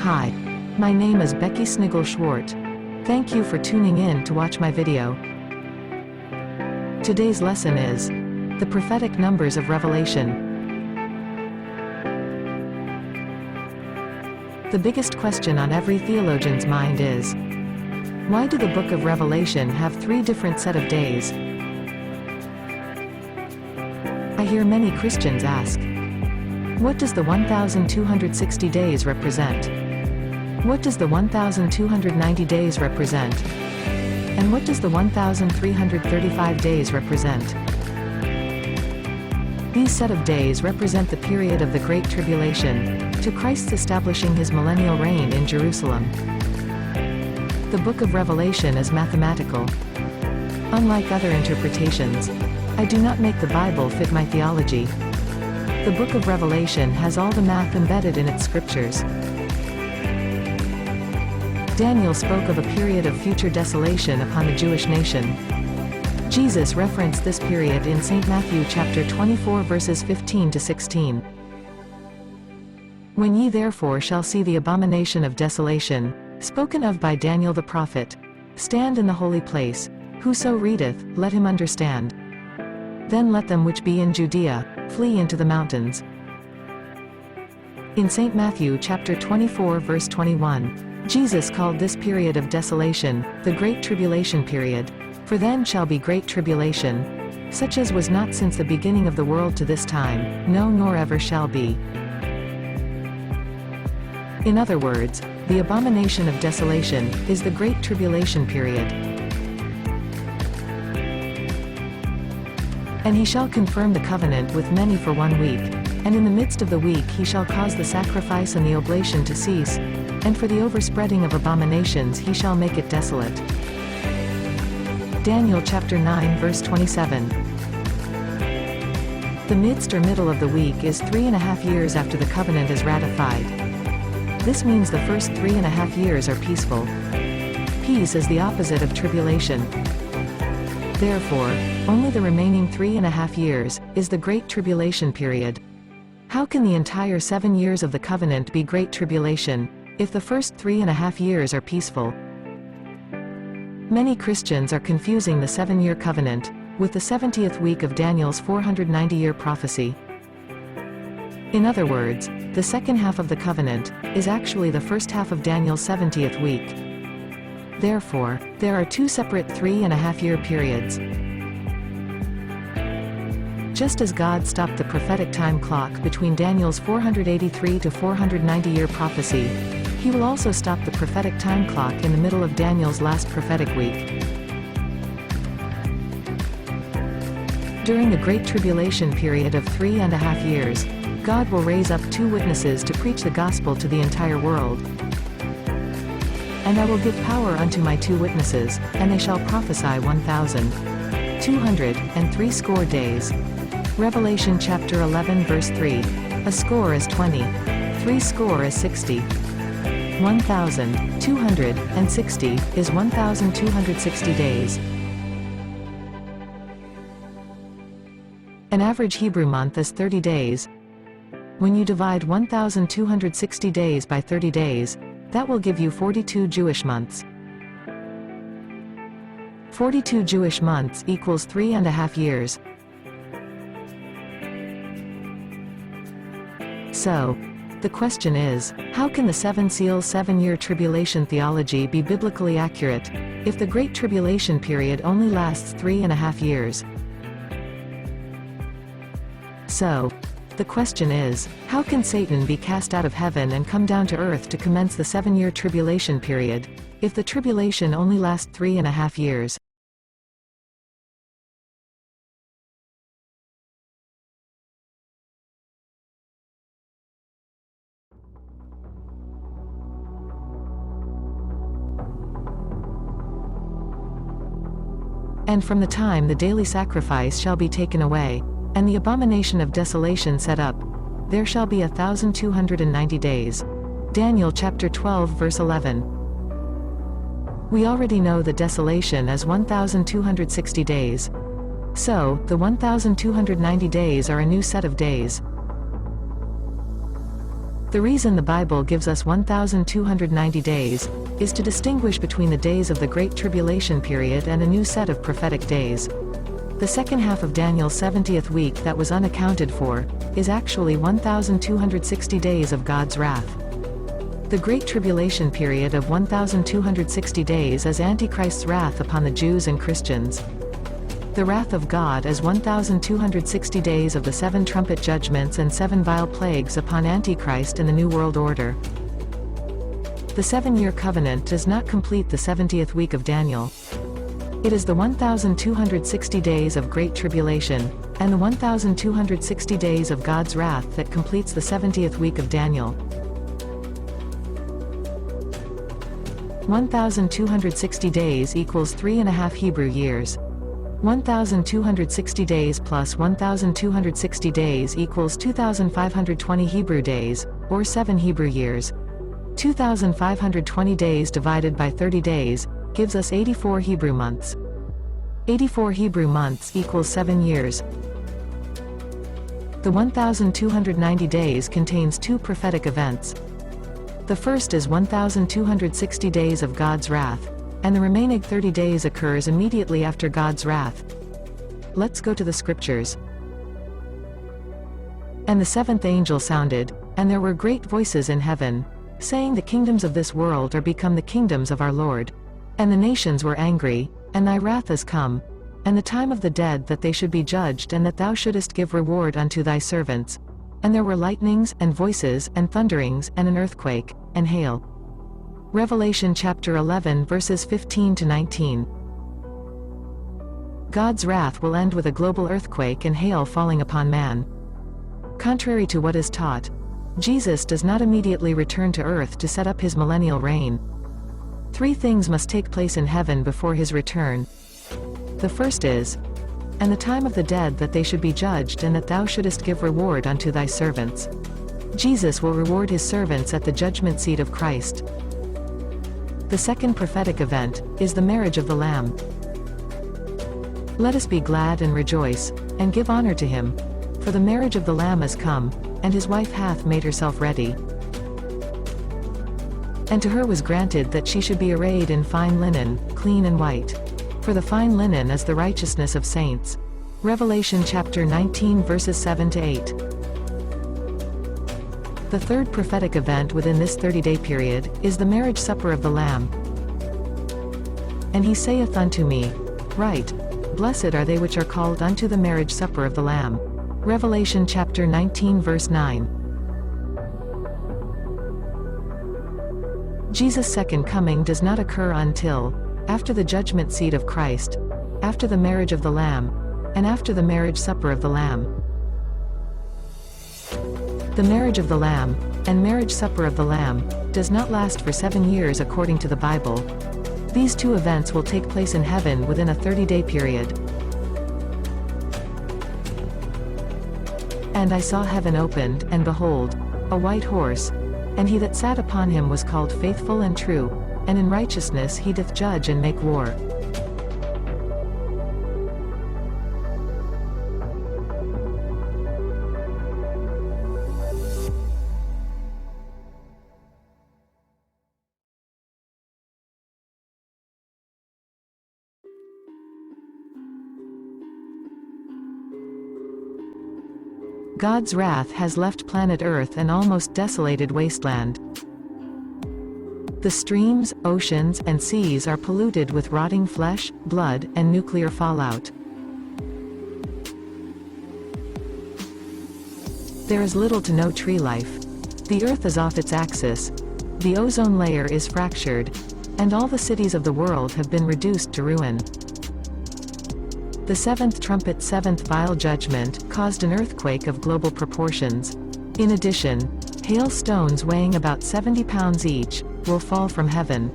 Hi. My name is Becky Sniggle-Schwart. Thank you for tuning in to watch my video. Today's lesson is the prophetic numbers of Revelation. The biggest question on every theologian's mind is, why do the book of Revelation have 3 different set of days? I hear many Christians ask, what does the 1260 days represent? What does the 1290 days represent? And what does the 1335 days represent? These set of days represent the period of the Great Tribulation, to Christ's establishing his millennial reign in Jerusalem. The book of Revelation is mathematical. Unlike other interpretations, I do not make the Bible fit my theology. The book of Revelation has all the math embedded in its scriptures. Daniel spoke of a period of future desolation upon the Jewish nation. Jesus referenced this period in St. Matthew chapter 24 verses 15 to 16. When ye therefore shall see the abomination of desolation, spoken of by Daniel the prophet, stand in the holy place, whoso readeth, let him understand. Then let them which be in Judea, flee into the mountains. In St. Matthew chapter 24 verse 21, Jesus called this period of desolation, the Great Tribulation period, for then shall be great tribulation, such as was not since the beginning of the world to this time, no nor ever shall be. In other words, the abomination of desolation is the Great Tribulation period. And he shall confirm the covenant with many for 1 week, and in the midst of the week he shall cause the sacrifice and the oblation to cease, and for the overspreading of abominations he shall make it desolate. Daniel chapter 9 verse 27. The midst or middle of the week is 3.5 years after the covenant is ratified. This means the first 3.5 years are peaceful. Peace is the opposite of tribulation. Therefore, only the remaining 3.5 years is the Great Tribulation period. How can the entire 7 years of the covenant be Great Tribulation, if the first 3.5 years are peaceful? Many Christians are confusing the 7-year covenant with the 70th week of Daniel's 490-year prophecy. In other words, the second half of the covenant is actually the first half of Daniel's 70th week. Therefore, there are 2 separate 3.5-year periods. Just as God stopped the prophetic time clock between Daniel's 483 to 490-year prophecy, he will also stop the prophetic time clock in the middle of Daniel's last prophetic week. During the Great Tribulation period of 3.5 years, God will raise up 2 witnesses to preach the gospel to the entire world. And I will give power unto my 2 witnesses, and they shall prophesy 1,260 days. Revelation chapter 11 verse 3. A score is 20. 60 is 60. 1,260 is 1,260 days. An average Hebrew month is 30 days. When you divide 1,260 days by 30 days, that will give you 42 Jewish months. 42 Jewish months equals 3.5 years. So, the question is, how can the 7 seals 7-year tribulation theology be biblically accurate, if the Great Tribulation period only lasts 3.5 years? So, the question is, how can Satan be cast out of heaven and come down to earth to commence the 7-year tribulation period, if the tribulation only lasts 3.5 years? And from the time the daily sacrifice shall be taken away, and the abomination of desolation set up, there shall be 1,290 days. Daniel chapter 12 verse 11. We already know the desolation is 1,260 days. So, the 1,290 days are a new set of days. The reason the Bible gives us 1,290 days, is to distinguish between the days of the Great Tribulation period and a new set of prophetic days. The second half of Daniel's 70th week that was unaccounted for, is actually 1,260 days of God's wrath. The Great Tribulation period of 1,260 days is Antichrist's wrath upon the Jews and Christians. The wrath of God is 1,260 days of the 7 trumpet judgments and 7 vile plagues upon Antichrist and the New World Order. The 7-year covenant does not complete the 70th week of Daniel. It is the 1,260 days of Great Tribulation, and the 1,260 days of God's wrath that completes the 70th week of Daniel. 1,260 days equals 3.5 Hebrew years. 1,260 days plus 1,260 days equals 2,520 Hebrew days, or 7 Hebrew years. 2,520 days divided by 30 days, gives us 84 Hebrew months. 84 Hebrew months equals 7 years. The 1,290 days contains 2 prophetic events. The first is 1,260 days of God's wrath, and the remaining 30 days occurs immediately after God's wrath. Let's go to the scriptures. And the 7th angel sounded, and there were great voices in heaven, saying, the kingdoms of this world are become the kingdoms of our Lord. And the nations were angry, and thy wrath is come, and the time of the dead that they should be judged, and that thou shouldest give reward unto thy servants. And there were lightnings, and voices, and thunderings, and an earthquake, and hail. Revelation chapter 11 verses 15 to 19. God's wrath will end with a global earthquake and hail falling upon man. Contrary to what is taught, Jesus does not immediately return to earth to set up his millennial reign. 3 things must take place in heaven before his return. The first is, and the time of the dead that they should be judged, and that thou shouldest give reward unto thy servants. Jesus will reward his servants at the judgment seat of Christ. The second prophetic event, is the marriage of the Lamb. Let us be glad and rejoice, and give honor to him. For the marriage of the Lamb is come, and his wife hath made herself ready. And to her was granted that she should be arrayed in fine linen, clean and white. For the fine linen is the righteousness of saints. Revelation chapter 19 verses 7 to 8. The third prophetic event within this 30-day period, is the marriage supper of the Lamb. And he saith unto me, Write, Blessed are they which are called unto the marriage supper of the Lamb. Revelation chapter 19 verse 9. Jesus' second coming does not occur until, after the judgment seat of Christ, after the marriage of the Lamb, and after the marriage supper of the Lamb. The marriage of the Lamb, and marriage supper of the Lamb, does not last for 7 years according to the Bible. These 2 events will take place in heaven within a 30-day period. And I saw heaven opened, and behold, a white horse, and he that sat upon him was called Faithful and True, and in righteousness he doth judge and make war. God's wrath has left planet Earth an almost desolated wasteland. The streams, oceans, and seas are polluted with rotting flesh, blood, and nuclear fallout. There is little to no tree life. The Earth is off its axis. The ozone layer is fractured. And all the cities of the world have been reduced to ruin. The 7th trumpet 7th vial judgment caused an earthquake of global proportions. In addition, hailstones weighing about 70 pounds each, will fall from heaven.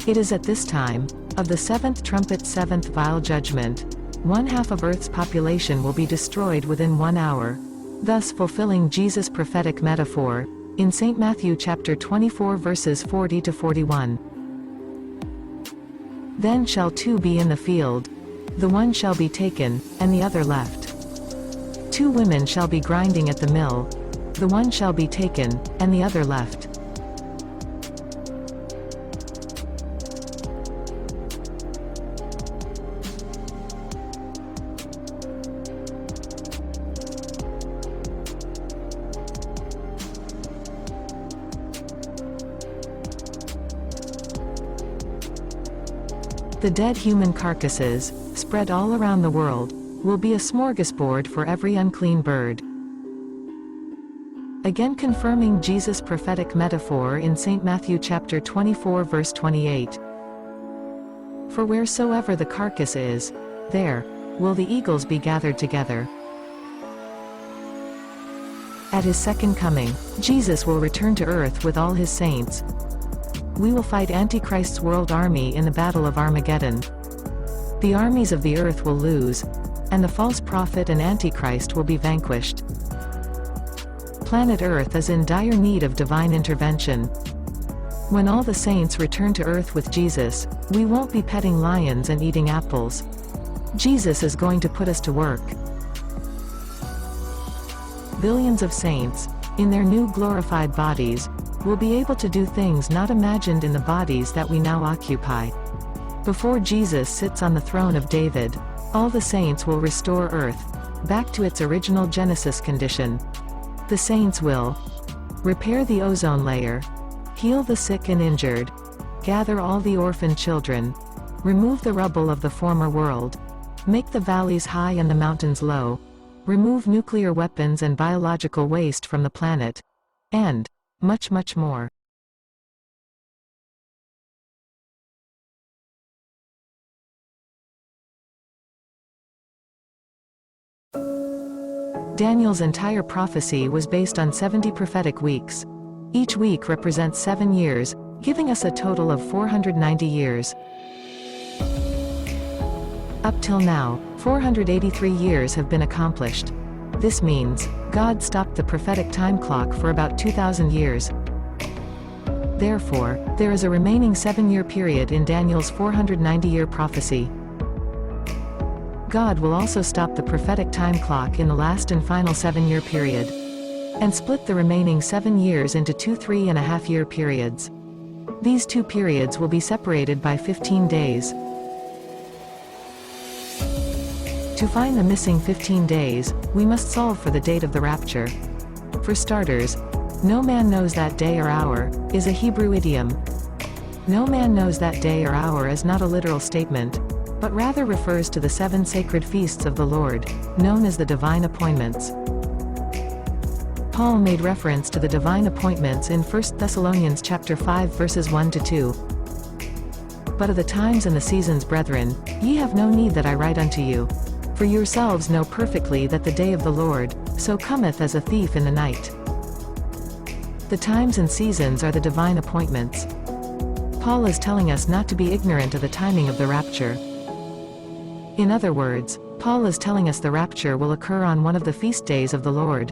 It is at this time, of the 7th trumpet 7th vial judgment, 1/2 of Earth's population will be destroyed within 1 hour, thus fulfilling Jesus' prophetic metaphor, in St. Matthew chapter 24 verses 40 to 41. Then shall 2 be in the field, the one shall be taken, and the other left. 2 women shall be grinding at the mill, The one shall be taken, and the other left. The dead human carcasses, spread all around the world, will be a smorgasbord for every unclean bird. Again confirming Jesus' prophetic metaphor in St. Matthew chapter 24 verse 28. For wheresoever the carcass is, there will the eagles be gathered together. At his second coming, Jesus will return to earth with all his saints. We will fight Antichrist's world army in the Battle of Armageddon. The armies of the earth will lose, and the false prophet and Antichrist will be vanquished. Planet Earth is in dire need of divine intervention. When all the saints return to earth with Jesus, we won't be petting lions and eating apples. Jesus is going to put us to work. Billions of saints, in their new glorified bodies, will be able to do things not imagined in the bodies that we now occupy. Before Jesus sits on the throne of David, all the saints will restore earth back to its original Genesis condition. The saints will repair the ozone layer, heal the sick and injured, gather all the orphan children, remove the rubble of the former world, make the valleys high and the mountains low, remove nuclear weapons and biological waste from the planet, and much, much more. Daniel's entire prophecy was based on 70 prophetic weeks. Each week represents 7 years, giving us a total of 490 years. Up till now, 483 years have been accomplished. This means, God stopped the prophetic time clock for about 2,000 years. Therefore, there is a remaining 7-year period in Daniel's 490-year prophecy. God will also stop the prophetic time clock in the last and final 7-year period, and split the remaining 7 years into 2 3.5-year periods. These 2 periods will be separated by 15 days. To find the missing 15 days, we must solve for the date of the rapture. For starters, "No man knows that day or hour" is a Hebrew idiom. No man knows that day or hour is not a literal statement, but rather refers to the 7 sacred feasts of the Lord, known as the divine appointments. Paul made reference to the divine appointments in 1 Thessalonians chapter 5 verses 1 to 2. "But of the times and the seasons, brethren, ye have no need that I write unto you. For yourselves know perfectly that the day of the Lord so cometh as a thief in the night." The times and seasons are the divine appointments. Paul is telling us not to be ignorant of the timing of the rapture. In other words, Paul is telling us the rapture will occur on one of the feast days of the Lord.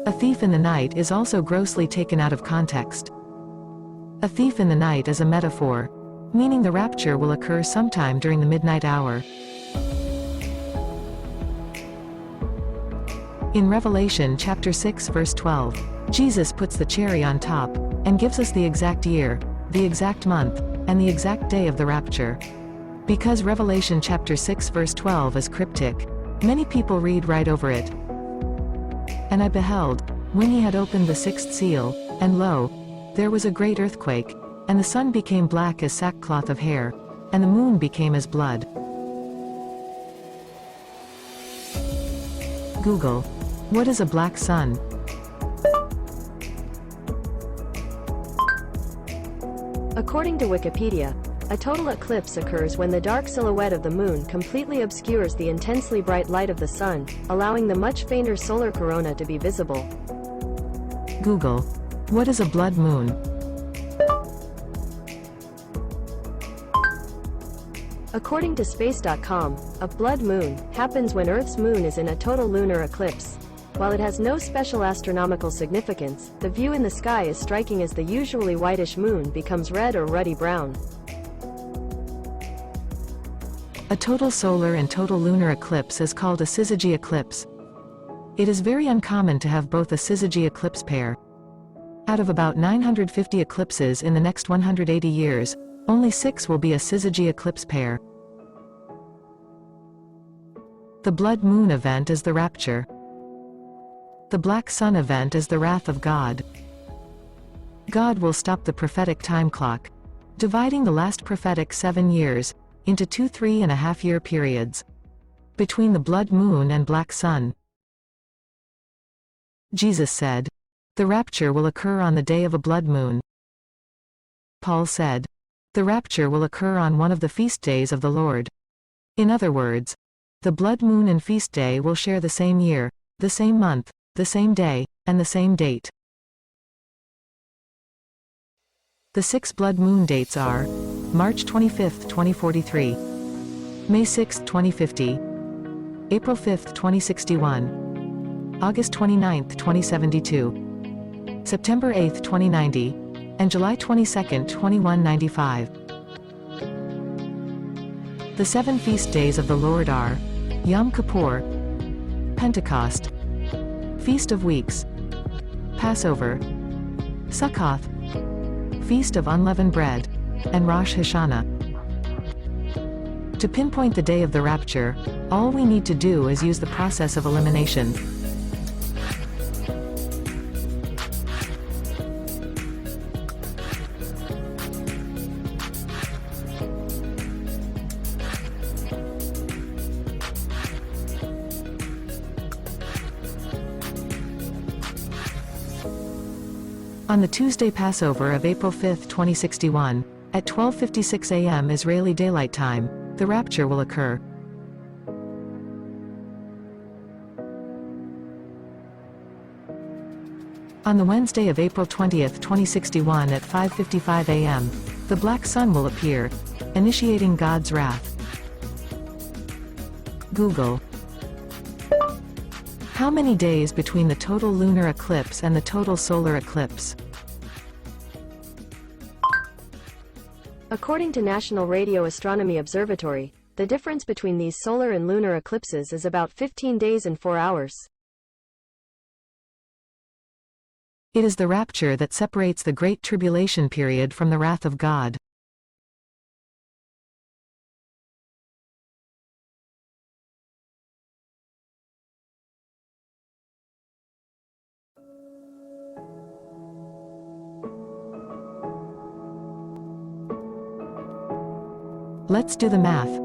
A thief in the night is also grossly taken out of context. A thief in the night is a metaphor, meaning the rapture will occur sometime during the midnight hour. In Revelation chapter 6 verse 12, Jesus puts the cherry on top, and gives us the exact year, the exact month, and the exact day of the rapture. Because Revelation chapter 6 verse 12 is cryptic, many people read right over it. "And I beheld, when he had opened the 6th seal, and lo, there was a great earthquake, and the sun became black as sackcloth of hair, and the moon became as blood." Google. What is a black sun? According to Wikipedia, a total eclipse occurs when the dark silhouette of the moon completely obscures the intensely bright light of the sun, allowing the much fainter solar corona to be visible. Google. What is a blood moon? According to Space.com, a blood moon happens when Earth's moon is in a total lunar eclipse. While it has no special astronomical significance, the view in the sky is striking as the usually whitish moon becomes red or ruddy brown. A total solar and total lunar eclipse is called a syzygy eclipse. It is very uncommon to have both a syzygy eclipse pair. Out of about 950 eclipses in the next 180 years, only 6 will be a syzygy eclipse pair. The blood moon event is the rapture. The black sun event is the wrath of God. God will stop the prophetic time clock, dividing the last prophetic 7 years into 2 3.5-year periods between the blood moon and black sun. Jesus said, "The rapture will occur on the day of a blood moon." Paul said, "The rapture will occur on one of the feast days of the Lord." In other words, the blood moon and feast day will share the same year, the same month, the same day, and the same date. The 6 blood moon dates are March 25, 2043, May 6, 2050, April 5, 2061, August 29, 2072, September 8, 2090, and July 22, 2195. The 7 feast days of the Lord are Yom Kippur, Pentecost, Feast of Weeks, Passover, Sukkoth, Feast of Unleavened Bread, and Rosh Hashanah. To pinpoint the day of the rapture, all we need to do is use the process of elimination. On the Tuesday Passover of April 5, 2061, at 12:56 a.m. Israeli Daylight Time, the rapture will occur. On the Wednesday of April 20, 2061 at 5:55 a.m., the black sun will appear, initiating God's wrath. Google. How many days between the total lunar eclipse and the total solar eclipse? According to National Radio Astronomy Observatory, the difference between these solar and lunar eclipses is about 15 days and 4 hours. It is the rapture that separates the Great Tribulation period from the wrath of God. Let's do the math.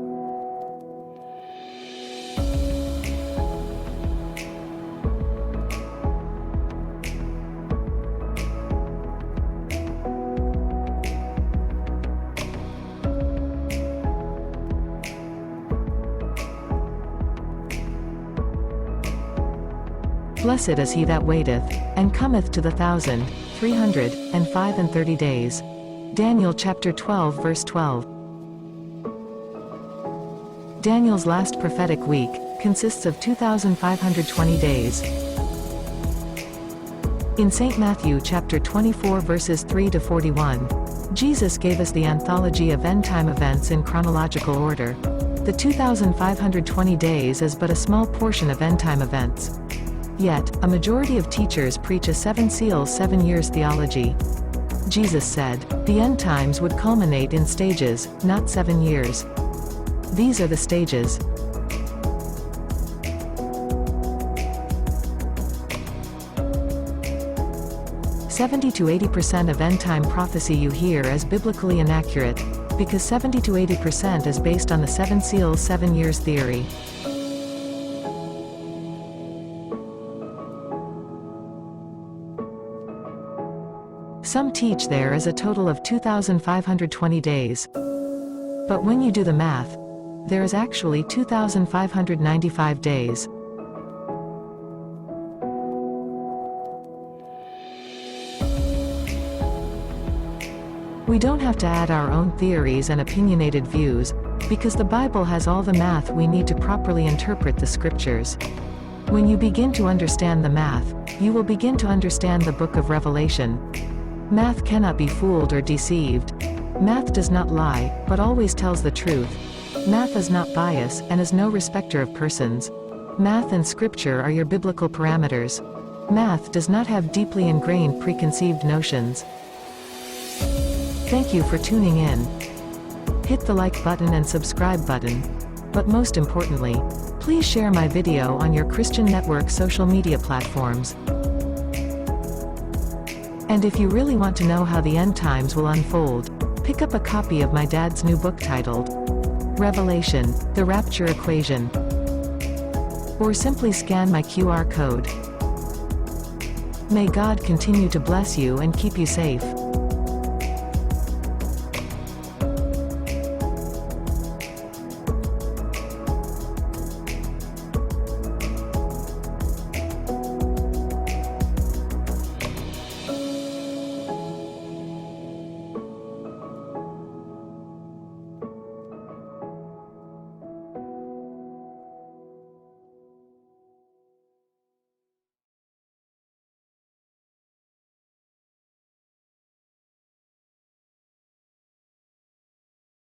Blessed is he that waiteth, and cometh to the 1,305 days. Daniel chapter 12 verse 12. Daniel's last prophetic week consists of 2,520 days. In St. Matthew chapter 24 verses 3 to 41, Jesus gave us the anthology of end-time events in chronological order. The 2,520 days is but a small portion of end-time events. Yet, a majority of teachers preach a 7 seals 7 years theology. Jesus said, the end times would culminate in stages, not 7 years. These are the stages. "70 to 80% of end-time prophecy you hear is biblically inaccurate, because 70 to 80% is based on the 7 seals 7 years theory. Some teach there is a total of 2,520 days. But when you do the math, there is actually 2,595 days. We don't have to add our own theories and opinionated views, because the Bible has all the math we need to properly interpret the scriptures. When you begin to understand the math, you will begin to understand the book of Revelation. Math cannot be fooled or deceived. Math does not lie, but always tells the truth. Math is not bias, and is no respecter of persons. Math and scripture are your biblical parameters. Math does not have deeply ingrained preconceived notions. Thank you for tuning in. Hit the like button and subscribe button. But most importantly, please share my video on your Christian network social media platforms. And if you really want to know how the end times will unfold, pick up a copy of my dad's new book titled Revelation: The Rapture Equation. Or simply scan my QR code. May God continue to bless you and keep you safe.